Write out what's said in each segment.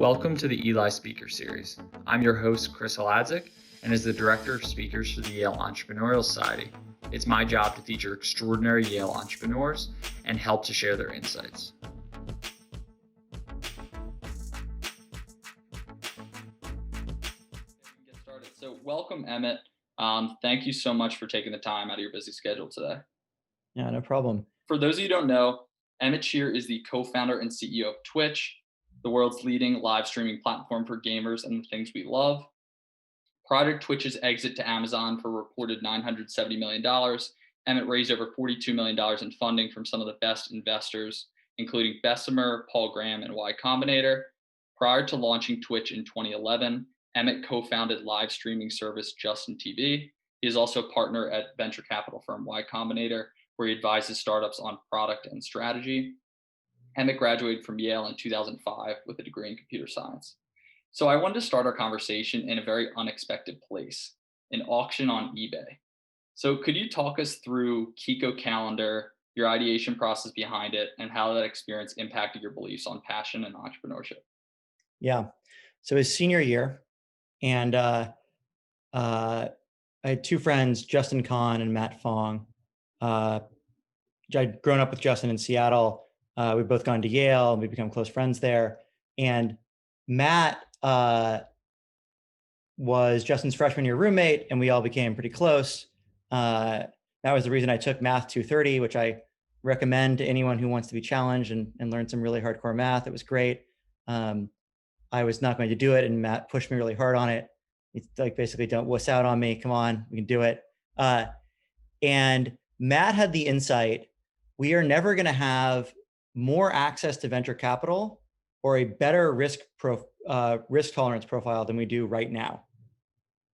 Welcome to the Eli Speaker Series. I'm your host, Chris Hladczuk, and as the Director of Speakers for the Yale Entrepreneurial Society, it's my job to feature extraordinary Yale entrepreneurs and help to share their insights. Get started. So welcome, Emmett. Thank you so much for taking the time out of your busy schedule today. Yeah, no problem. For those of you who don't know, Emmett Shear is the co-founder and CEO of Twitch, the world's leading live streaming platform for gamers and the things we love. Prior to Twitch's exit to Amazon for a reported $970 million, Emmett raised over $42 million in funding from some of the best investors, including Bessemer, Paul Graham, and Y Combinator. Prior to launching Twitch in 2011, Emmett co-founded live streaming service Justin TV. He is also a partner at venture capital firm Y Combinator, where he advises startups on product and strategy. Emmett graduated from Yale in 2005 with a degree in computer science. So I wanted to start our conversation in a very unexpected place, an auction on eBay. So could you talk us through Kiko Calendar, your ideation process behind it, and how that experience impacted your beliefs on passion and entrepreneurship? Yeah. So his senior year, and I had two friends, Justin Kahn and Matt Fong. I'd grown up with Justin in Seattle. We've both gone to Yale, and we've become close friends there. And Matt was Justin's freshman year roommate, and we all became pretty close. That was the reason I took Math 230, which I recommend to anyone who wants to be challenged and learn some really hardcore math. It was great. I was not going to do it, and Matt pushed me really hard on it. It's like, basically, don't wuss out on me. Come on, we can do it. And Matt had the insight: we are never going to have more access to venture capital or a better risk tolerance profile than we do right now.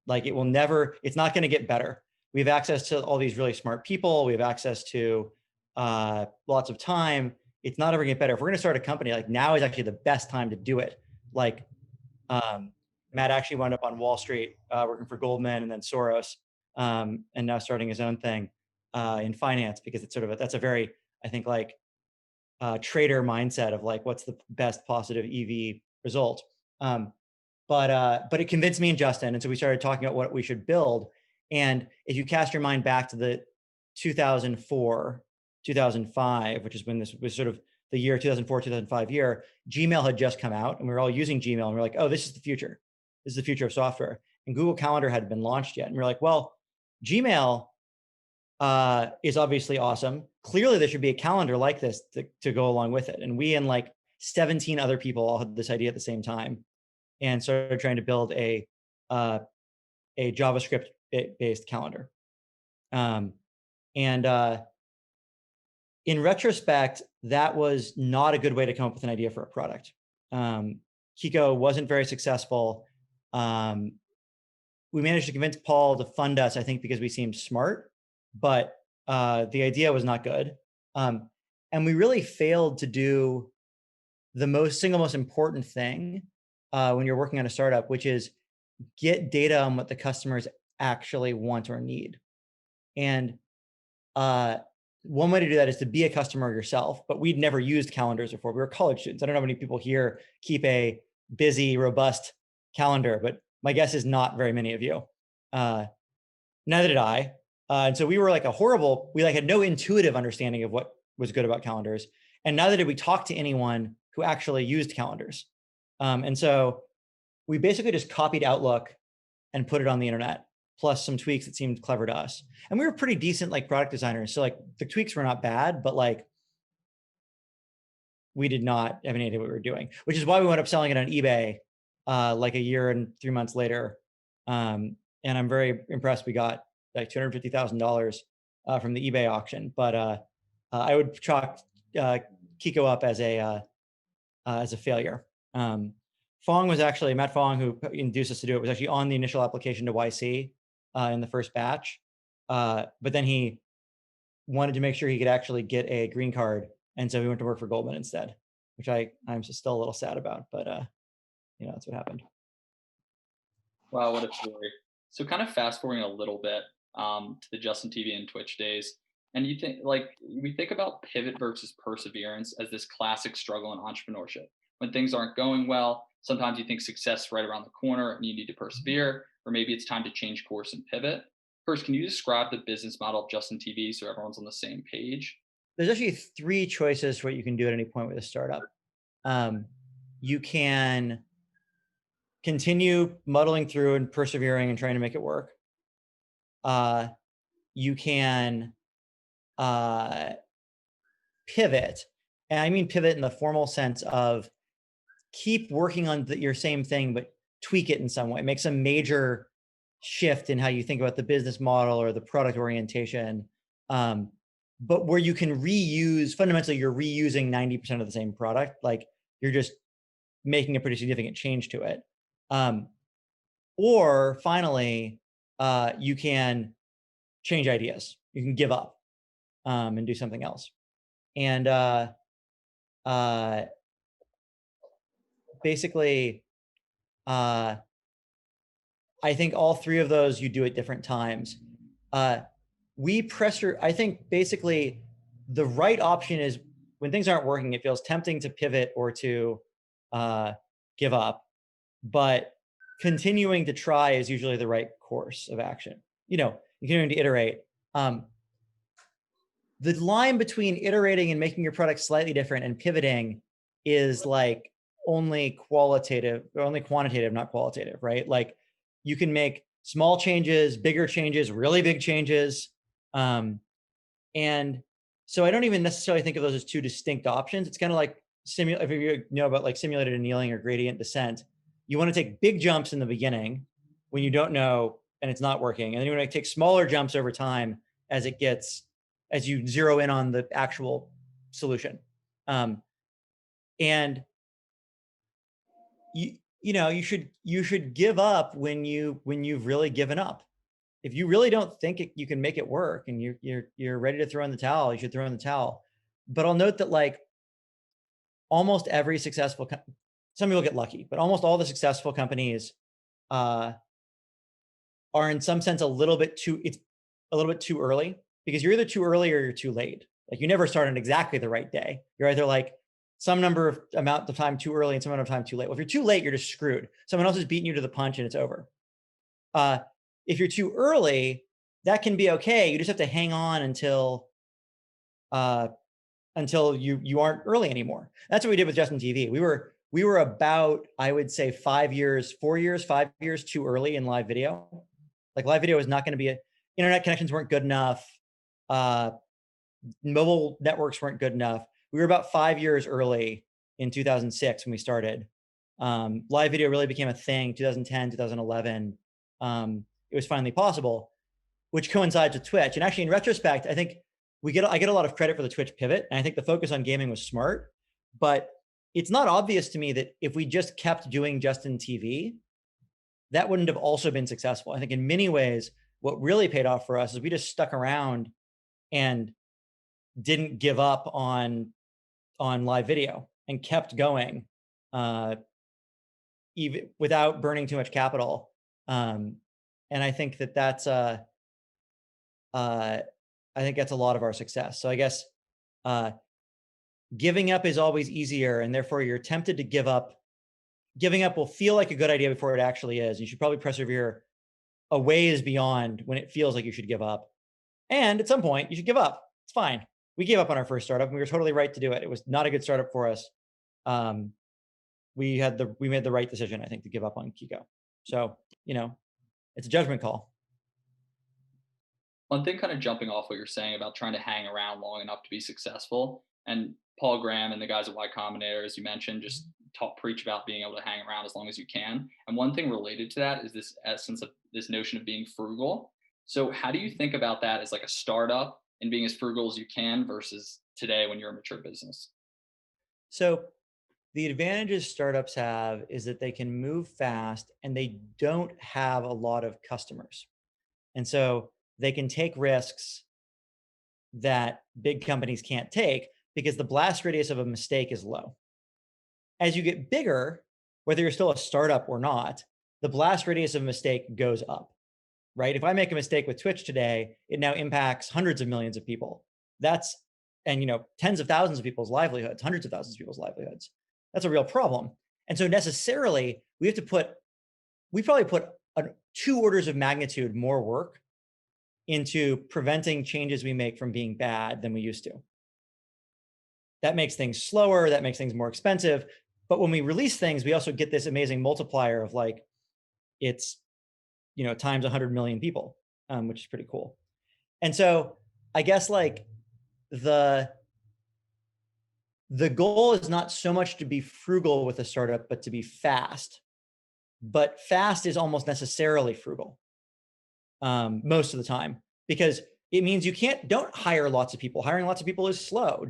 Like, it's not going to get better. We have access to all these really smart people. We have access to lots of time. It's not ever going to get better. If we're going to start a company, like, now is actually the best time to do it. Like, Matt actually wound up on Wall Street working for Goldman and then Soros, and now starting his own thing in finance, because it's that's a very, I think, like, trader mindset of like, what's the best positive EV result. But it convinced me and Justin. And so we started talking about what we should build. And if you cast your mind back to the 2004, 2005, which is when this was sort of the year 2004, 2005 year, Gmail had just come out, and we were all using Gmail, and we're like, oh, this is the future. This is the future of software. And Google Calendar hadn't been launched yet. And we're like, well, Gmail is obviously awesome. Clearly there should be a calendar like this to go along with it. And we and like 17 other people all had this idea at the same time, and started trying to build a JavaScript based calendar. In retrospect, that was not a good way to come up with an idea for a product. Kiko wasn't very successful. We managed to convince Paul to fund us, I think, because we seemed smart, but the idea was not good. And we really failed to do the single most important thing when you're working on a startup, which is get data on what the customers actually want or need. And one way to do that is to be a customer yourself, but we'd never used calendars before. We were college students. I don't know how many people here keep a busy, robust calendar, but my guess is not very many of you. Neither did I. And so we were like we had no intuitive understanding of what was good about calendars. And neither did we talk to anyone who actually used calendars. And so we basically just copied Outlook and put it on the internet, plus some tweaks that seemed clever to us. And we were pretty decent, like, product designers. So like the tweaks were not bad, but like we did not have any idea what we were doing, which is why we wound up selling it on eBay like a year and 3 months later. And I'm very impressed. We got like $250,000 from the eBay auction. But I would chalk Kiko up as a failure. Fong was actually, Matt Fong, who induced us to do it, was actually on the initial application to YC in the first batch. But then he wanted to make sure he could actually get a green card. And so he went to work for Goldman instead, which I'm still a little sad about, but that's what happened. Wow, what a story. So kind of fast forwarding a little bit to the Justin TV and Twitch days. And you think, like, we think about pivot versus perseverance as this classic struggle in entrepreneurship. When things aren't going well, Sometimes you think success is right around the corner and you need to persevere, or maybe it's time to change course and pivot. First, can you describe the business model of Justin TV so everyone's on the same page? There's actually three choices for what you can do at any point with a startup. Um, you can continue muddling through and persevering and trying to make it work. You can uh, pivot. And I mean pivot in the formal sense of keep working on your same thing, but tweak it in some way. Make some major shift in how you think about the business model or the product orientation. But where you can reuse, fundamentally, you're reusing 90% of the same product. Like you're just making a pretty significant change to it. Or finally, you can change ideas. You can give up and do something else. And basically, I think all three of those you do at different times. I think basically the right option is when things aren't working, it feels tempting to pivot or to give up, but continuing to try is usually the right course of action. Continuing to iterate. The line between iterating and making your product slightly different and pivoting is like only qualitative or only quantitative, not qualitative, right? Like you can make small changes, bigger changes, really big changes. And so I don't even necessarily think of those as two distinct options. It's kind of like if you know about like simulated annealing or gradient descent, you want to take big jumps in the beginning when you don't know and it's not working. And then you want to take smaller jumps over time as you zero in on the actual solution. And you should give up when you've really given up. If you really don't think you can make it work and you're ready to throw in the towel, you should throw in the towel. But I'll note that like almost every successful, some people get lucky, but almost all the successful companies are in some sense it's a little bit too early, because you're either too early or you're too late. Like you never start on exactly the right day. You're either like some amount of time too early and some amount of time too late. Well, if you're too late, you're just screwed. Someone else is beating you to the punch and it's over. If you're too early, that can be okay. You just have to hang on until you aren't early anymore. That's what we did with Justin TV. We were about, I would say 5 years too early in live video. Like live video was not going to be internet connections weren't good enough. Mobile networks weren't good enough. We were about 5 years early in 2006 when we started. Live video really became a thing 2010, 2011. It was finally possible, which coincides with Twitch. And actually, in retrospect, I think I get a lot of credit for the Twitch pivot. And I think the focus on gaming was smart, but it's not obvious to me that if we just kept doing Justin TV, that wouldn't have also been successful. I think in many ways, what really paid off for us is we just stuck around and didn't give up on live video and kept going, even without burning too much capital. And I think that's I think that's a lot of our success. So I guess giving up is always easier, and therefore you're tempted to give up. Giving up will feel like a good idea before it actually is. You should probably persevere a ways beyond when it feels like you should give up. And at some point, you should give up. It's fine. We gave up on our first startup, and we were totally right to do it. It was not a good startup for us. We made the right decision, I think, to give up on Kiko. So, it's a judgment call. One thing kind of jumping off what you're saying about trying to hang around long enough to be successful, and Paul Graham and the guys at Y Combinator, as you mentioned, just preach about being able to hang around as long as you can. And one thing related to that is this essence of this notion of being frugal. So how do you think about that as like a startup and being as frugal as you can versus today when you're a mature business? So the advantages startups have is that they can move fast and they don't have a lot of customers. And so they can take risks that big companies can't take because the blast radius of a mistake is low. As you get bigger, whether you're still a startup or not, the blast radius of a mistake goes up, right? If I make a mistake with Twitch today, it now impacts hundreds of millions of people. And tens of thousands of people's livelihoods, hundreds of thousands of people's livelihoods. That's a real problem. And so necessarily we probably put 2 orders of magnitude more work into preventing changes we make from being bad than we used to. That makes things slower, that makes things more expensive. But when we release things, we also get this amazing multiplier of like, it's, times 100 million people, which is pretty cool. And so I guess like the goal is not so much to be frugal with a startup, but to be fast. But fast is almost necessarily frugal most of the time, because it means don't hire lots of people. Hiring lots of people is slow.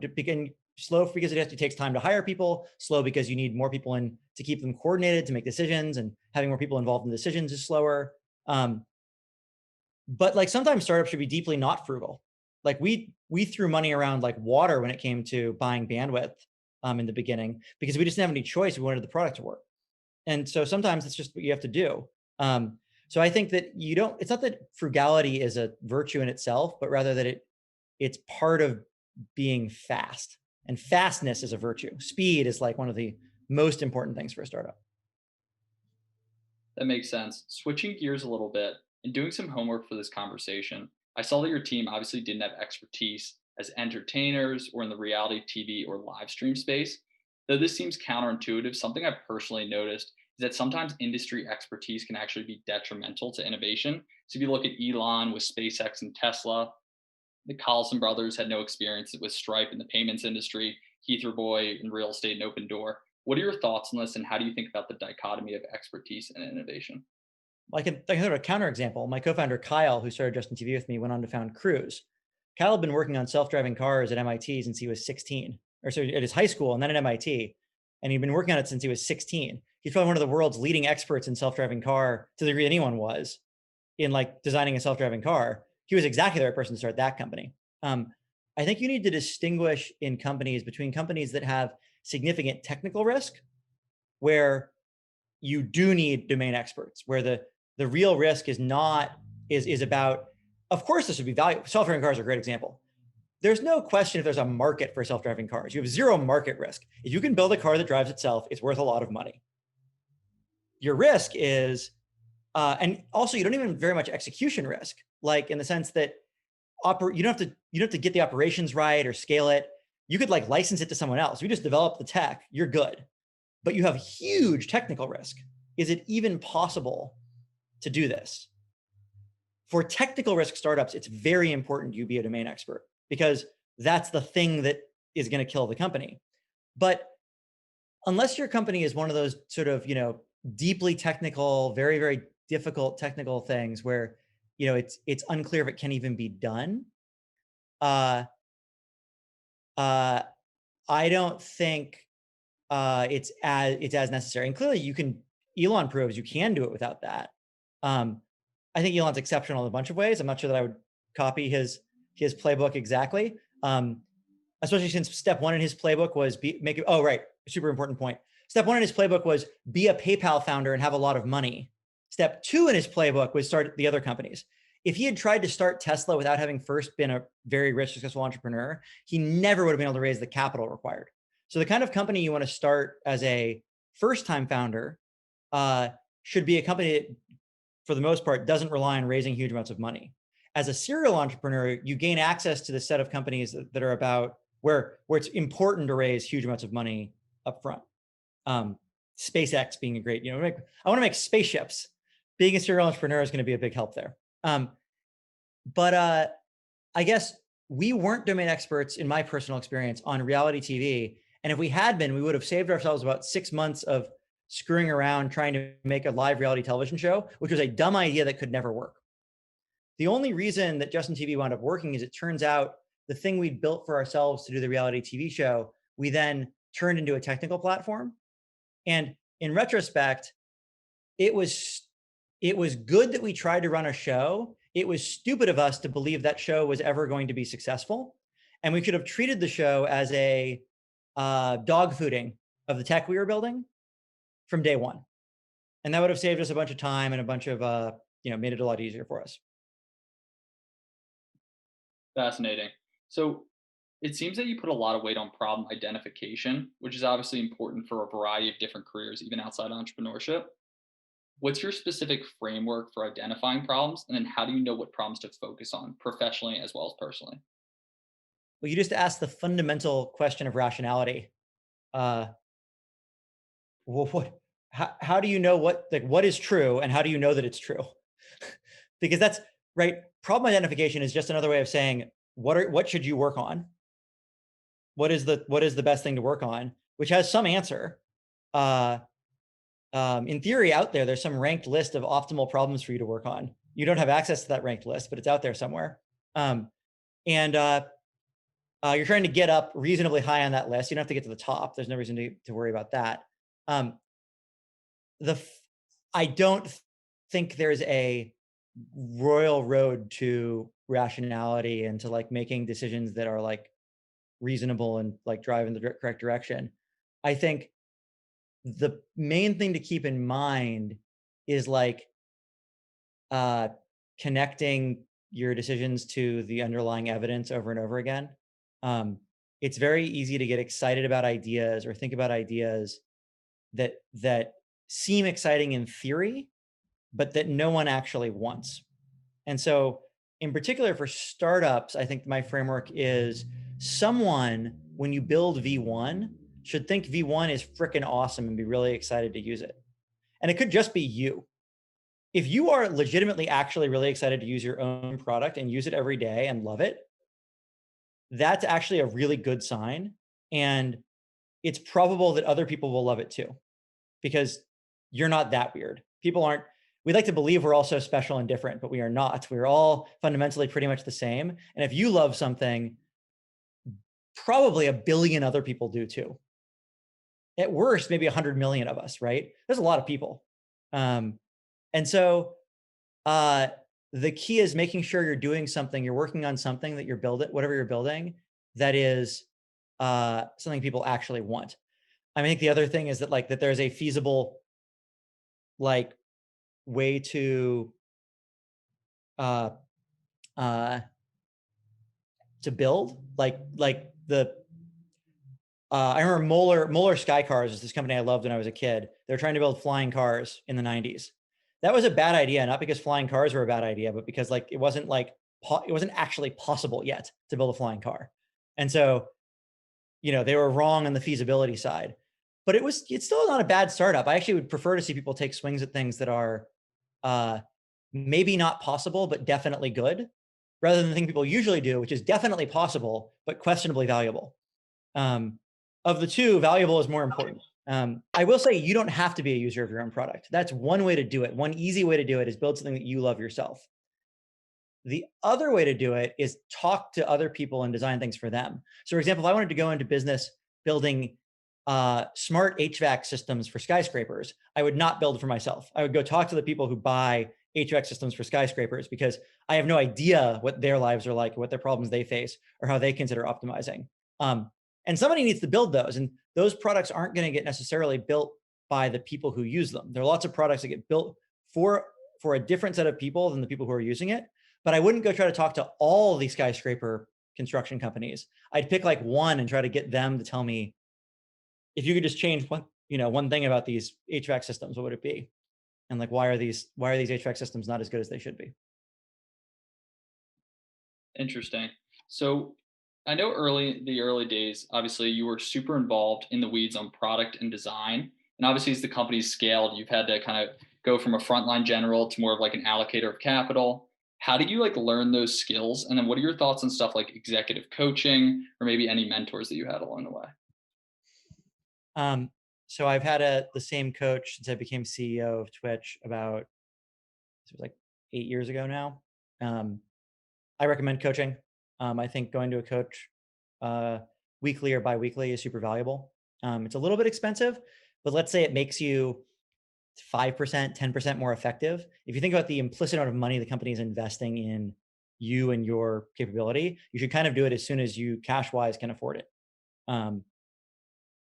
Slow because it takes time to hire people, slow because you need more people in to keep them coordinated to make decisions, and having more people involved in decisions is slower. But like sometimes startups should be deeply not frugal. Like we threw money around like water when it came to buying bandwidth in the beginning, because we just didn't have any choice. We wanted the product to work. And so sometimes it's just what you have to do. So I think that it's not that frugality is a virtue in itself, but rather that it's part of being fast. And fastness is a virtue. Speed is like one of the most important things for a startup. That makes sense. Switching gears a little bit and doing some homework for this conversation, I saw that your team obviously didn't have expertise as entertainers or in the reality TV or live stream space. Though this seems counterintuitive, something I've personally noticed is that sometimes industry expertise can actually be detrimental to innovation. So if you look at Elon with SpaceX and Tesla, the Carlson brothers had no experience with Stripe in the payments industry, Heath Boy in real estate and Open Door. What are your thoughts on this, and how do you think about the dichotomy of expertise and innovation? I can throw a counterexample. My co-founder Kyle, who started Justin TV with me, went on to found Cruise. Kyle had been working on self-driving cars at MIT since he was 16, or so at his high school, and then at MIT, and he'd been working on it since he was 16. He's probably one of the world's leading experts in self-driving car, to the degree anyone was, in like designing a self-driving car. He was exactly the right person to start that company. I think you need to distinguish in companies between companies that have significant technical risk, where you do need domain experts, where the real risk is not is about, of course this would be valuable. Self-driving cars are a great example. There's no question if there's a market for self-driving cars. You have zero market risk. If you can build a car that drives itself, it's worth a lot of money. Your risk is, and also you don't even have very much execution risk, like in the sense that you don't have to get the operations right or scale it. You could like license it to someone else. You just develop the tech, you're good. But you have huge technical risk. Is it even possible to do this? For technical risk startups, it's very important you be a domain expert, because that's the thing that is going to kill the company. But unless your company is one of those sort of, deeply technical, very, very difficult technical things where, it's unclear if it can even be done, I don't think it's as necessary. And clearly Elon proves you can do it without that. I think Elon's exceptional in a bunch of ways. I'm not sure that I would copy his playbook exactly. Especially since step one in his playbook was super important point. Step one in his playbook was be a PayPal founder and have a lot of money. Step two in his playbook was start the other companies. If he had tried to start Tesla without having first been a very rich, successful entrepreneur, he never would have been able to raise the capital required. So the kind of company you want to start as a first-time founder should be a company that, for the most part, doesn't rely on raising huge amounts of money. As a serial entrepreneur, you gain access to the set of companies that are about where it's important to raise huge amounts of money up front. SpaceX being a great, I want to make spaceships. Being a serial entrepreneur is going to be a big help there. But I guess we weren't domain experts, in my personal experience, on reality TV. And if we had been, we would have saved ourselves about 6 months of screwing around trying to make a live reality television show, which was a dumb idea that could never work. The only reason that Justin TV wound up working is it turns out the thing we'd built for ourselves to do the reality TV show, we then turned into a technical platform. And in retrospect, it was good that we tried to run a show. It was stupid of us to believe that show was ever going to be successful. And we could have treated the show as a dog fooding of the tech we were building from day one. And that would have saved us a bunch of time and a bunch of, made it a lot easier for us. Fascinating. So It seems that you put a lot of weight on problem identification, which is obviously important for a variety of different careers, even outside entrepreneurship. What's your specific framework for identifying problems? And then how do you know what problems to focus on professionally as well as personally? Well, you just asked the fundamental question of rationality. Uh, well, how do you know what is true, and how do you know that it's true? Because that's right. Problem identification is just another way of saying what should you work on? What is the best thing to work on? Which has some answer. Uh, in theory, out there's some ranked list of optimal problems for you to work on. You don't have access to that ranked list, but it's out there somewhere. And you're trying to get up reasonably high on that list. You don't have to get to the top. There's no reason to worry about that. Um, the f- I don't think there's a royal road to rationality and to like making decisions that are like reasonable and like drive in the correct direction. I think the main thing to keep in mind is like uh, connecting your decisions to the underlying evidence over and over again. Um, it's very easy to get excited about ideas or think about ideas that seem exciting in theory, but that no one actually wants. And so, in particular for startups, I think my framework is someone, when you build V1, should think V1 is freaking awesome and be really excited to use it. And it could just be you. If you are legitimately actually really excited to use your own product and use it every day and love it, that's actually a really good sign. And it's probable that other people will love it too, because you're not that weird. People aren't, we like to believe we're all so special and different, but we are not. We're all fundamentally pretty much the same. And if you love something, probably a billion other people do too. At worst, maybe 100 million of us, right? There's a lot of people. And so uh, the key is making sure you're doing something, you're working on something that you're building, whatever you're building, that is something people actually want. I think the other thing is that like that there's a feasible like way uh, uh, to build like the I remember Moeller Sky Cars is this company I loved when I was a kid. They're trying to build flying cars in the 90s. That was a bad idea, not because flying cars were a bad idea, but because like it wasn't actually possible yet to build a flying car. And so, they were wrong on the feasibility side. But it's still not a bad startup. I actually would prefer to see people take swings at things that are uh, maybe not possible, but definitely good, rather than the thing people usually do, which is definitely possible, but questionably valuable. Um, of the two, valuable is more important. I will say you don't have to be a user of your own product. That's one way to do it. One easy way to do it is build something that you love yourself. The other way to do it is talk to other people and design things for them. So, for example, if I wanted to go into business building smart HVAC systems for skyscrapers, I would not build for myself. I would go talk to the people who buy HVAC systems for skyscrapers because I have no idea what their lives are like, what their problems they face, or how they consider optimizing. And somebody needs to build those, and those products aren't going to get necessarily built by the people who use them. There are lots of products that get built for a different set of people than the people who are using it. But I wouldn't go try to talk to all these skyscraper construction companies. I'd pick like one and try to get them to tell me, if you could just change one thing about these HVAC systems, what would it be? And like, why are these HVAC systems not as good as they should be? Interesting. So I know the early days, obviously you were super involved in the weeds on product and design. And obviously as the company's scaled, you've had to kind of go from a frontline general to more of like an allocator of capital. How did you like learn those skills? And then what are your thoughts on stuff like executive coaching or maybe any mentors that you had along the way? Um, so I've had the same coach since I became CEO of Twitch about, it was like 8 years ago now. I recommend coaching. I think going to a coach uh, weekly or biweekly is super valuable. It's a little bit expensive, but let's say it makes you 5%, 10% more effective. If you think about the implicit amount of money the company is investing in you and your capability, you should kind of do it as soon as you cash wise can afford it. Um,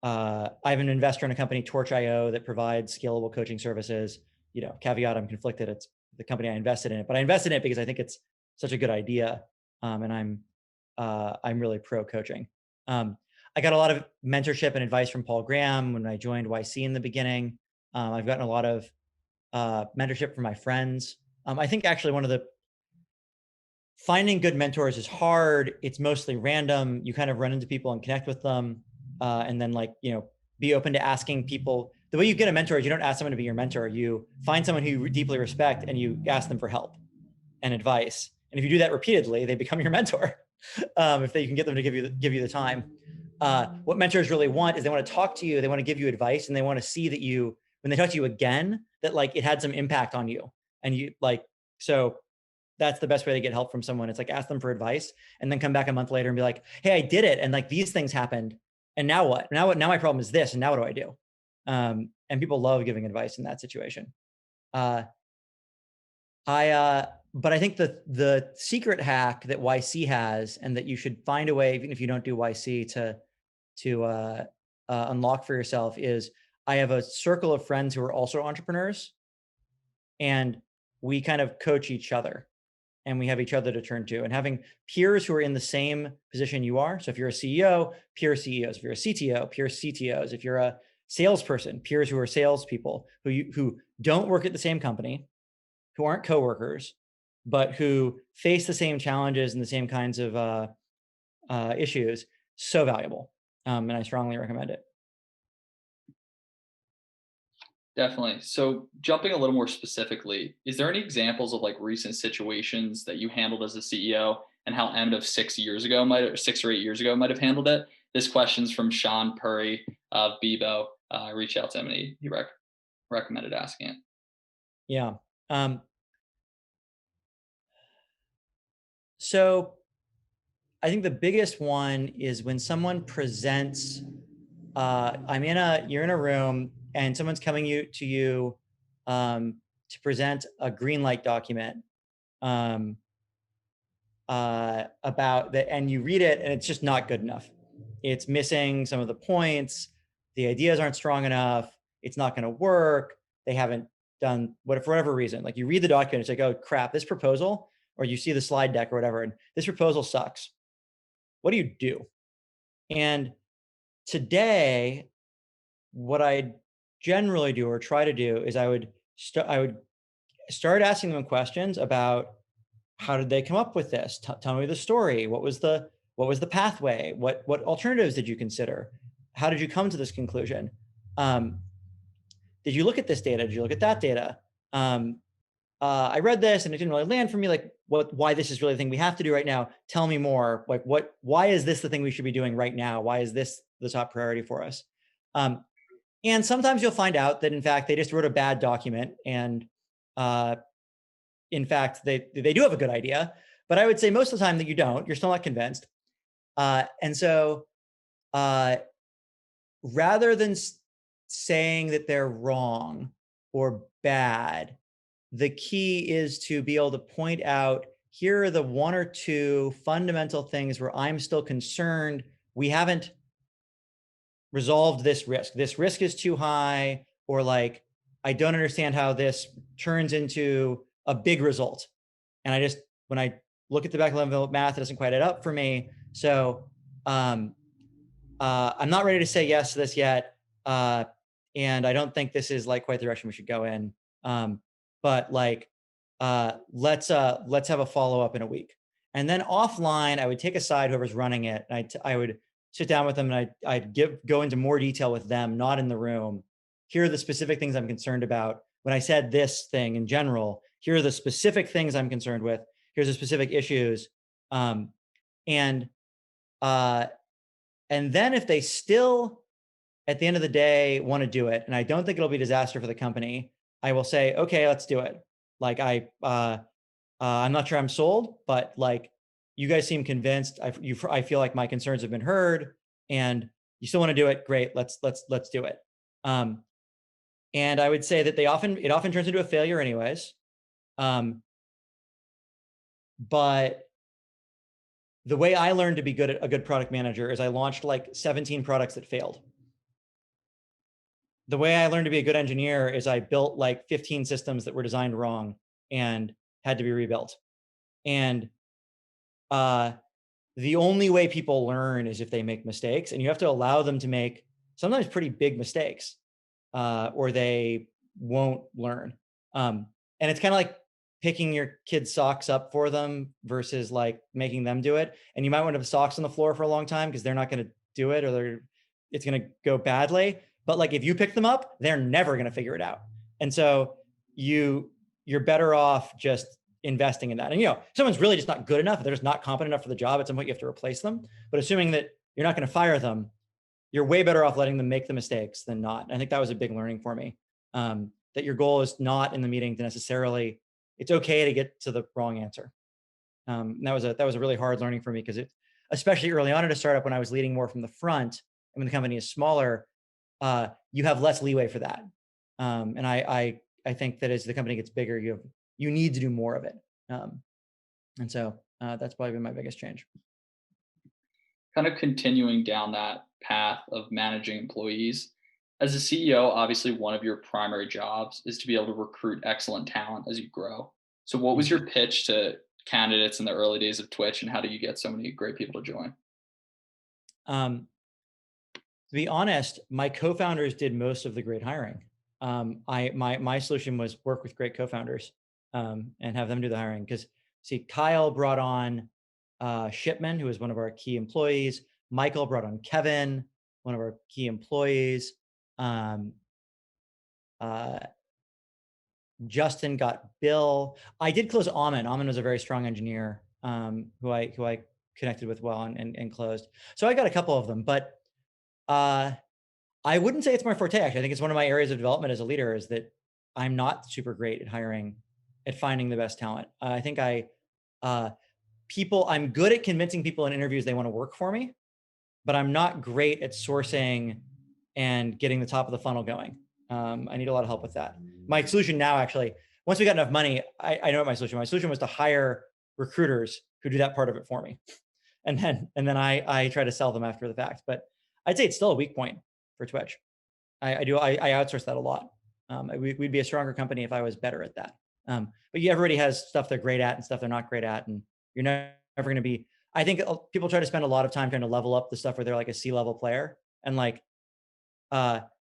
I have an investor in a company, Torch.io, that provides scalable coaching services. Caveat, I'm conflicted. It's the company I invested in it, but I invested in it because I think it's such a good idea. And I'm I'm really pro coaching. I got a lot of mentorship and advice from Paul Graham when I joined YC in the beginning. I've gotten a lot of mentorship from my friends. I think actually one of the finding good mentors is hard. It's mostly random. You kind of run into people and connect with them. And then be open to asking people. The way you get a mentor is you don't ask someone to be your mentor. You find someone who you deeply respect and you ask them for help and advice. And if you do that repeatedly, they become your mentor. If you can get them to give you the time. What mentors really want is they want to talk to you. They want to give you advice, and they want to see that when they talk to you again, that it had some impact on you. And so that's the best way to get help from someone. It's ask them for advice and then come back a month later and be like, hey, I did it. And these things happened. And now what? Now my problem is this. And now what do I do? And people love giving advice in that situation. But I think the secret hack that YC has, and that you should find a way, even if you don't do YC, to unlock for yourself, is I have a circle of friends who are also entrepreneurs, and we kind of coach each other, and we have each other to turn to, and having peers who are in the same position you are. So if you're a CEO, peer CEOs. If you're a CTO, peer CTOs. If you're a salesperson, peers who are salespeople who don't work at the same company, who aren't coworkers, but who face the same challenges and the same kinds of issues. So valuable. And I strongly recommend it. Definitely. So jumping a little more specifically, is there any examples of recent situations that you handled as a CEO, and how Emmett of 6 or 8 years ago might have handled it? This question's from Sean Purry of Bebo. I reached out to him and he recommended asking it. Yeah. So I think the biggest one is when someone presents, you're in a room and someone's coming to you to present a green light document about that, and you read it and it's just not good enough. It's missing some of the points. The ideas aren't strong enough. It's not going to work. They haven't done for whatever reason. You read the document, it's oh crap, this proposal, or you see the slide deck or whatever, and this proposal sucks. What do you do? And today, what I generally do or try to do is I would start asking them questions about how did they come up with this? Tell me the story. What was the pathway? What alternatives did you consider? How did you come to this conclusion? Did you look at this data? Did you look at that data? I read this and it didn't really land for me. Why this is really the thing we have to do right now? Tell me more. Why is this the thing we should be doing right now? Why is this the top priority for us? And sometimes you'll find out that in fact they just wrote a bad document, and in fact they do have a good idea. But I would say most of the time that you don't. You're still not convinced. And so rather than saying that they're wrong or bad, the key is to be able to point out, here are the one or two fundamental things where I'm still concerned we haven't resolved this risk. This risk is too high, or I don't understand how this turns into a big result. And when I look at the back of the envelope math, it doesn't quite add up for me. So I'm not ready to say yes to this yet. And I don't think this is quite the direction we should go in. But let's have a follow-up in a week. And then offline, I would take aside whoever's running it, and I would sit down with them, and I'd go into more detail with them, not in the room. Here are the specific things I'm concerned about. When I said this thing in general, here are the specific things I'm concerned with. Here's the specific issues. And then if they still, at the end of the day, want to do it, and I don't think it'll be a disaster for the company, I will say, okay, let's do it. I'm not sure I'm sold, but you guys seem convinced. I feel like my concerns have been heard, and you still want to do it. Great, let's do it. And I would say that it often turns into a failure anyways. But the way I learned to be a good product manager is I launched 17 products that failed. The way I learned to be a good engineer is I built 15 systems that were designed wrong and had to be rebuilt. And the only way people learn is if they make mistakes, and you have to allow them to make sometimes pretty big mistakes, or they won't learn. And it's kind of like picking your kids' socks up for them versus like making them do it. And you might want to have socks on the floor for a long time because they're not going to do it, or it's going to go badly. But like if you pick them up, they're never going to figure it out. And so you're better off just investing in that. And if someone's really just not good enough, if they're just not competent enough for the job, at some point you have to replace them. But assuming that you're not going to fire them, you're way better off letting them make the mistakes than not. I think that was a big learning for me. That your goal is not in the meeting to necessarily, it's okay to get to the wrong answer. And that was a really hard learning for me because especially early on in a startup when I was leading more from the front and when the company is smaller, you have less leeway for that. And I think that as the company gets bigger, you need to do more of it. And so that's probably been my biggest change. Kind of continuing down that path of managing employees. As a CEO, obviously one of your primary jobs is to be able to recruit excellent talent as you grow. So what was your pitch to candidates in the early days of Twitch, and how do you get so many great people to join? Um, to be honest, my co-founders did most of the great hiring. My solution was work with great co-founders and have them do the hiring. Because see, Kyle brought on Shipman, who was one of our key employees. Michael brought on Kevin, one of our key employees. Justin got Bill. I did close Amin. Amin was a very strong engineer who I connected with well and closed. So I got a couple of them, but I wouldn't say it's my forte. Actually, I think it's one of my areas of development as a leader is that I'm not super great at hiring, at finding the best talent. I think I'm good at convincing people in interviews they want to work for me, but I'm not great at sourcing and getting the top of the funnel going. I need a lot of help with that. My solution now, actually, once we got enough money, I know what my solution was. My solution was to hire recruiters who do that part of it for me. And then I try to sell them after the fact. But I'd say it's still a weak point for Twitch. I outsource that a lot. We'd be a stronger company if I was better at that. But everybody has stuff they're great at and stuff they're not great at. And you're never going to be, I think people try to spend a lot of time trying to level up the stuff where they're like a C-level player. And like,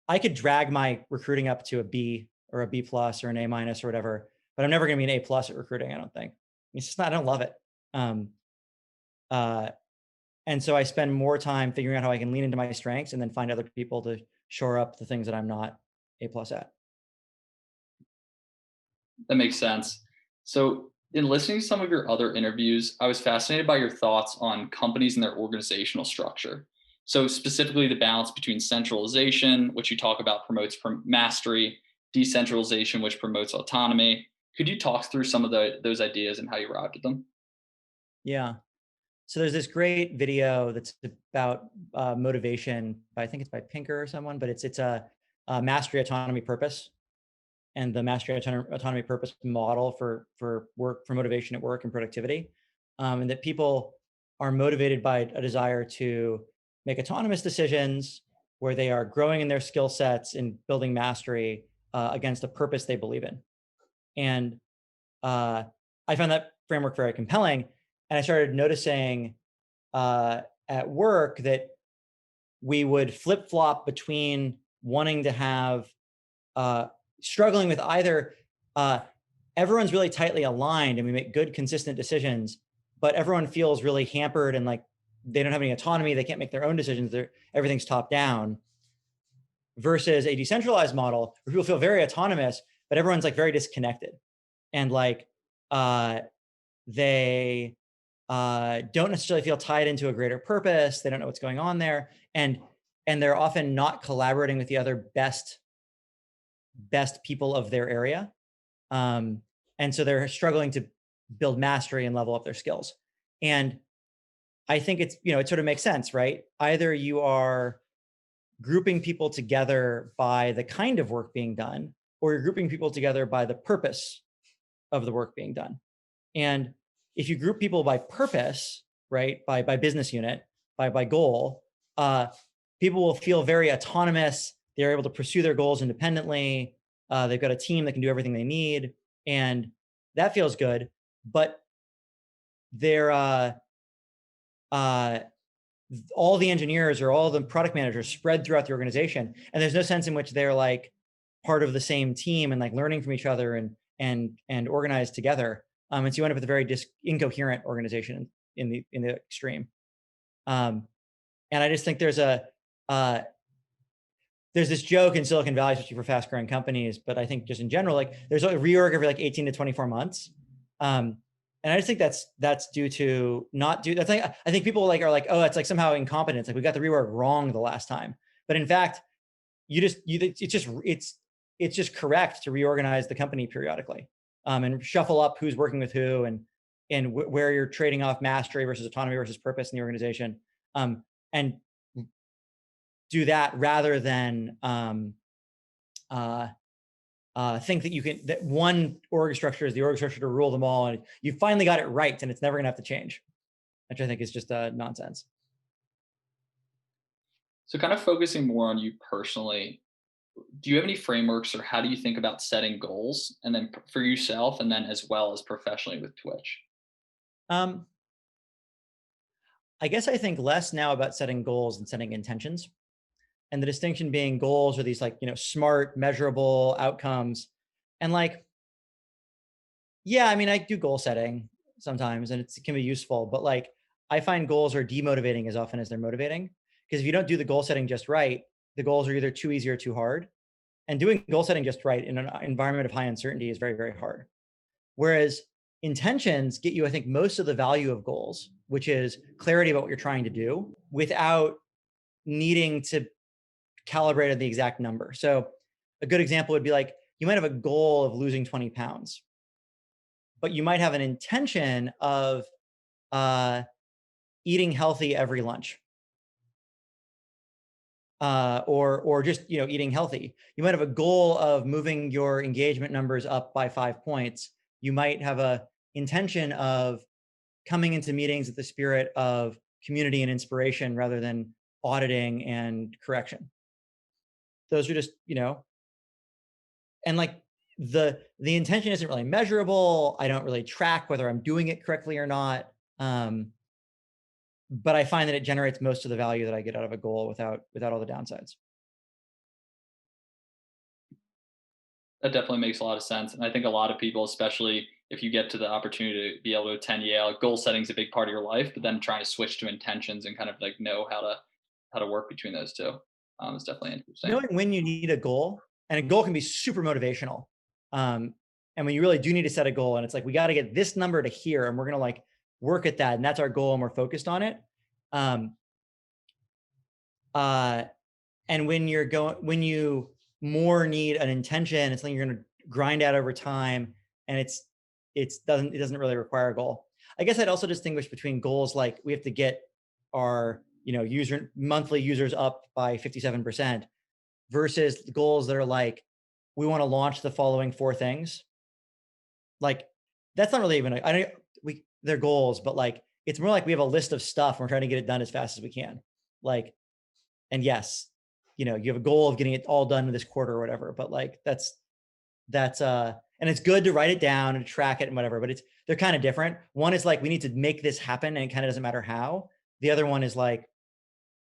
I could drag my recruiting up to a B or a B plus or an A minus or whatever, but I'm never going to be an A plus at recruiting. I don't think it's just not, I don't love it. And so I spend more time figuring out how I can lean into my strengths and then find other people to shore up the things that I'm not A plus at. That makes sense. So in listening to some of your other interviews, I was fascinated by your thoughts on companies and their organizational structure. So specifically the balance between centralization, which you talk about promotes mastery, decentralization, which promotes autonomy. Could you talk through some of those ideas and how you arrived at them? Yeah. So there's this great video that's about motivation. I think it's by Pinker or someone, but it's a mastery, autonomy, purpose, and the mastery, autonomy, purpose model for work, for motivation at work and productivity, and that people are motivated by a desire to make autonomous decisions where they are growing in their skill sets and building mastery against a purpose they believe in. And I found that framework very compelling. And I started noticing at work that we would flip flop between wanting to have, struggling with either everyone's really tightly aligned and we make good, consistent decisions, but everyone feels really hampered and like they don't have any autonomy. They can't make their own decisions. Everything's top down versus a decentralized model where people feel very autonomous, but everyone's like very disconnected. And like they don't necessarily feel tied into a greater purpose. They don't know what's going on there. And they're often not collaborating with the other best people of their area. And so they're struggling to build mastery and level up their skills. And I think it's, it sort of makes sense, right? Either you are grouping people together by the kind of work being done, or you're grouping people together by the purpose of the work being done. And if you group people by purpose, right, by business unit, by goal, people will feel very autonomous. They're able to pursue their goals independently. They've got a team that can do everything they need, and that feels good. But they're all the engineers or all the product managers spread throughout the organization, and there's no sense in which they're like part of the same team and like learning from each other and organized together. And so you end up with a very incoherent organization in the extreme. And I just think there's this joke in Silicon Valley, especially for fast growing companies, but I think just in general, like there's a reorg every like 18 to 24 months. And I just think that's due to that's like, I think people like are like, oh, it's like somehow incompetence. Like we got the reorg wrong the last time. But in fact, it's just correct to reorganize the company periodically, and shuffle up who's working with who and where you're trading off mastery versus autonomy versus purpose in the organization. And do that rather than think that one org structure is the org structure to rule them all, and you finally got it right, and it's never going to have to change, which I think is just nonsense. So kind of focusing more on you personally, do you have any frameworks or how do you think about setting goals, and then for yourself and then as well as professionally with Twitch? Um, I guess I think less now about setting goals and setting intentions. And the distinction being goals are these like, smart, measurable outcomes. And like, yeah, I mean, I do goal setting sometimes and it can be useful, but like, I find goals are demotivating as often as they're motivating. Because if you don't do the goal setting just right, the goals are either too easy or too hard. And doing goal setting just right in an environment of high uncertainty is very, very hard. Whereas intentions get you, I think, most of the value of goals, which is clarity about what you're trying to do without needing to calibrate at the exact number. So a good example would be like, you might have a goal of losing 20 pounds, but you might have an intention of eating healthy every lunch. Or just eating healthy. You might have a goal of moving your engagement numbers up by 5 points. You might have a intention of coming into meetings with the spirit of community and inspiration rather than auditing and correction. Those are just and like the intention isn't really measurable. I don't really track whether I'm doing it correctly or not. But I find that it generates most of the value that I get out of a goal without all the downsides. That definitely makes a lot of sense. And I think a lot of people, especially if you get to the opportunity to be able to attend Yale, goal setting is a big part of your life, but then trying to switch to intentions and kind of like know how to work between those two is definitely interesting. Knowing when you need a goal, and a goal can be super motivational. And when you really do need to set a goal, and it's like, we got to get this number to here, and we're going to like work at that. And that's our goal. And we're focused on it. And when you more need an intention, it's something you're going to grind out over time. And it doesn't really require a goal. I guess I'd also distinguish between goals like we have to get our monthly users up by 57% versus goals that are like, we want to launch the following 4 things. Like that's not really even they're goals, but like it's more like we have a list of stuff and we're trying to get it done as fast as we can. Like, and yes, you have a goal of getting it all done in this quarter or whatever, but like that's and it's good to write it down and track it and whatever, but they're kind of different. One is like, we need to make this happen and it kind of doesn't matter how. The other one is like,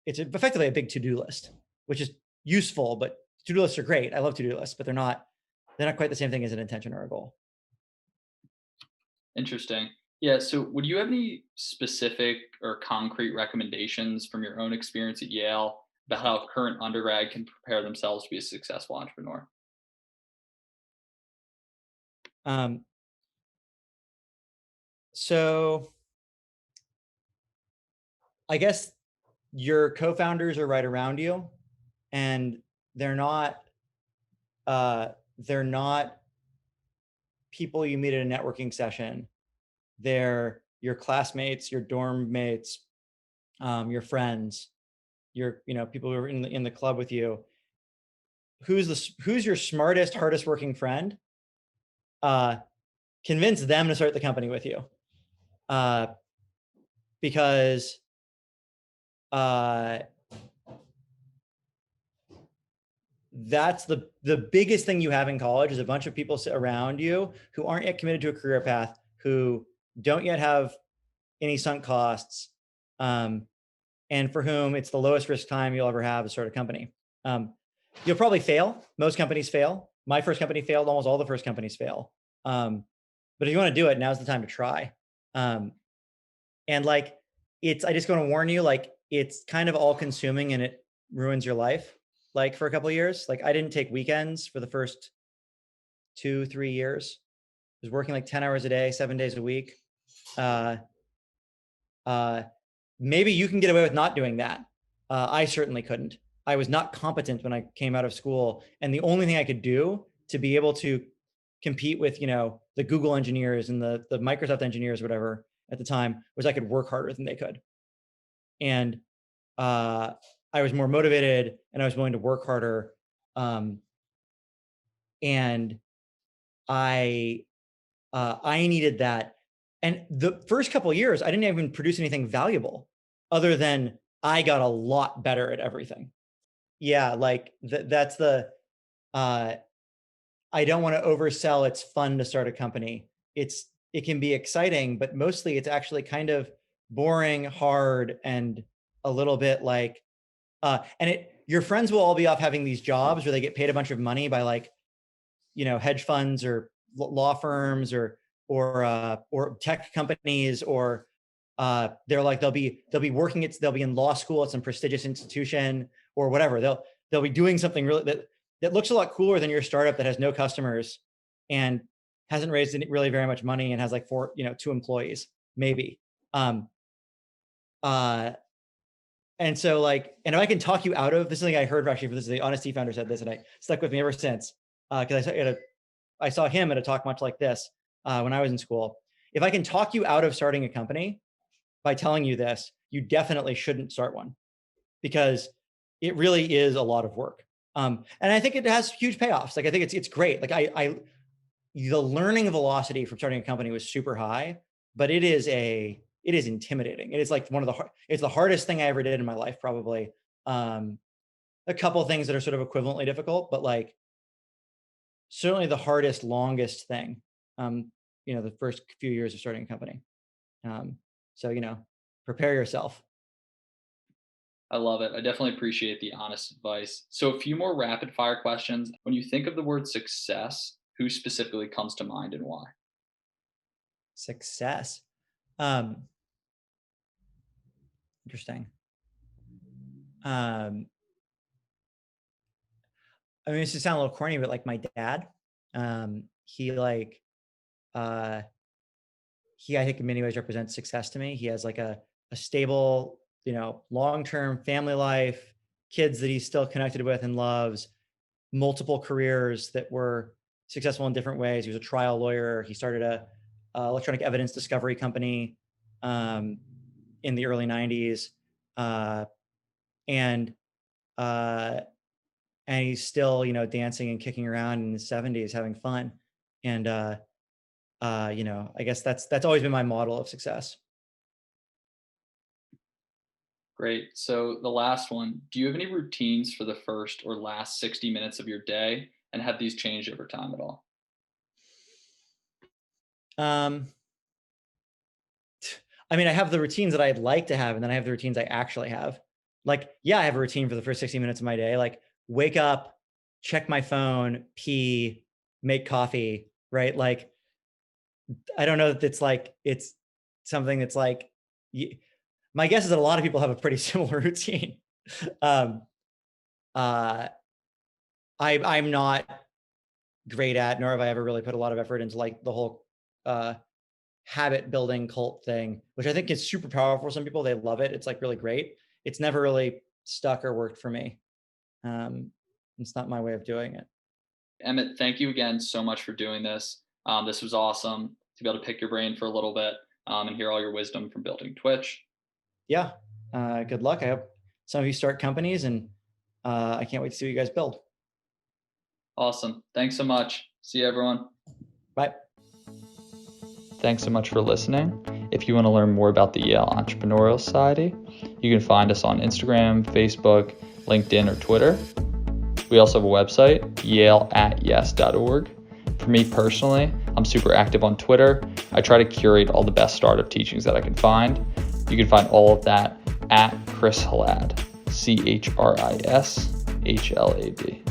it's effectively a big to-do list, which is useful, but to-do lists are great. I love to-do lists, but they're not quite the same thing as an intention or a goal. Interesting. Yeah. So would you have any specific or concrete recommendations from your own experience at Yale about how a current undergrad can prepare themselves to be a successful entrepreneur? So I guess your co-founders are right around you, and they're not people you meet at a networking session. They're your classmates, your dorm mates, your friends, your people who are in the club with you. Who's your smartest, hardest working friend? Convince them to start the company with you, because that's the biggest thing you have in college is a bunch of people sit around you who aren't yet committed to a career path, who don't yet have any sunk costs, and for whom it's the lowest risk time you'll ever have to start a company. You'll probably fail. Most companies fail. My first company failed. Almost all the first companies fail. But if you want to do it, now's the time to try. And like, I just want to warn you, like, it's kind of all consuming and it ruins your life. Like for a couple of years, like I didn't take weekends for the first 2-3 years. I was working like 10 hours a day, 7 days a week. Maybe you can get away with not doing that. I certainly couldn't. I was not competent when I came out of school. And the only thing I could do to be able to compete with, the Google engineers and the Microsoft engineers, whatever, at the time, was I could work harder than they could. And I was more motivated and I was willing to work harder. And I needed that. And the first couple of years, I didn't even produce anything valuable other than I got a lot better at everything. Yeah, like that's I don't want to oversell. It's fun to start a company. It can be exciting, but mostly it's actually kind of boring, hard, and a little bit like, your friends will all be off having these jobs where they get paid a bunch of money by like, hedge funds or law firms or tech companies, or they're like, they'll be in law school at some prestigious institution or whatever. They'll be doing something really that looks a lot cooler than your startup that has no customers and hasn't raised really very much money and has like 2 employees, maybe. And so like, and if I can talk you out of this, is something I heard actually, this is the Honesty founder said this, and I stuck with me ever since. Because I saw him at a talk much like this when I was in school. If I can talk you out of starting a company by telling you this, you definitely shouldn't start one, because it really is a lot of work. And I think it has huge payoffs. Like I think it's great. Like the learning velocity from starting a company was super high, but it is intimidating. It is like it's the hardest thing I ever did in my life, probably. A couple of things that are sort of equivalently difficult, but like certainly the hardest, longest thing, the first few years of starting a company. So, prepare yourself. I love it. I definitely appreciate the honest advice. So a few more rapid fire questions. When you think of the word success, who specifically comes to mind and why? Success. Interesting. I mean, this just sound a little corny, but like my dad, he I think in many ways represents success to me. He has like a stable, long-term family life, kids that he's still connected with and loves, multiple careers that were successful in different ways. He was a trial lawyer. He started a electronic evidence discovery company in the early 90s. And he's still, dancing and kicking around in his 70s, having fun. And, I guess that's always been my model of success. Great. So the last one, do you have any routines for the first or last 60 minutes of your day, and have these changed over time at all? I mean, I have the routines that I'd like to have, and then I have the routines I actually have. Like, yeah, I have a routine for the first 60 minutes of my day. Like, wake up, check my phone, pee, make coffee, right? Like, I don't know that it's something that's like, my guess is that a lot of people have a pretty similar routine. I'm not great at, nor have I ever really put a lot of effort into like the whole habit building cult thing, which I think is super powerful for some people. They love it. It's like really great. It's never really stuck or worked for me. It's not my way of doing it. Emmett, thank you again so much for doing this. This was awesome to be able to pick your brain for a little bit and hear all your wisdom from building Twitch. Yeah. Good luck. I hope some of you start companies, and I can't wait to see what you guys build. Awesome. Thanks so much. See you, everyone. Bye. Thanks so much for listening. If you want to learn more about the Yale Entrepreneurial Society, you can find us on Instagram, Facebook, LinkedIn, or Twitter. We also have a website, yale@yes.org. For me personally, I'm super active on Twitter. I try to curate all the best startup teachings that I can find. You can find all of that at Chris Hlad, ChrisHlad.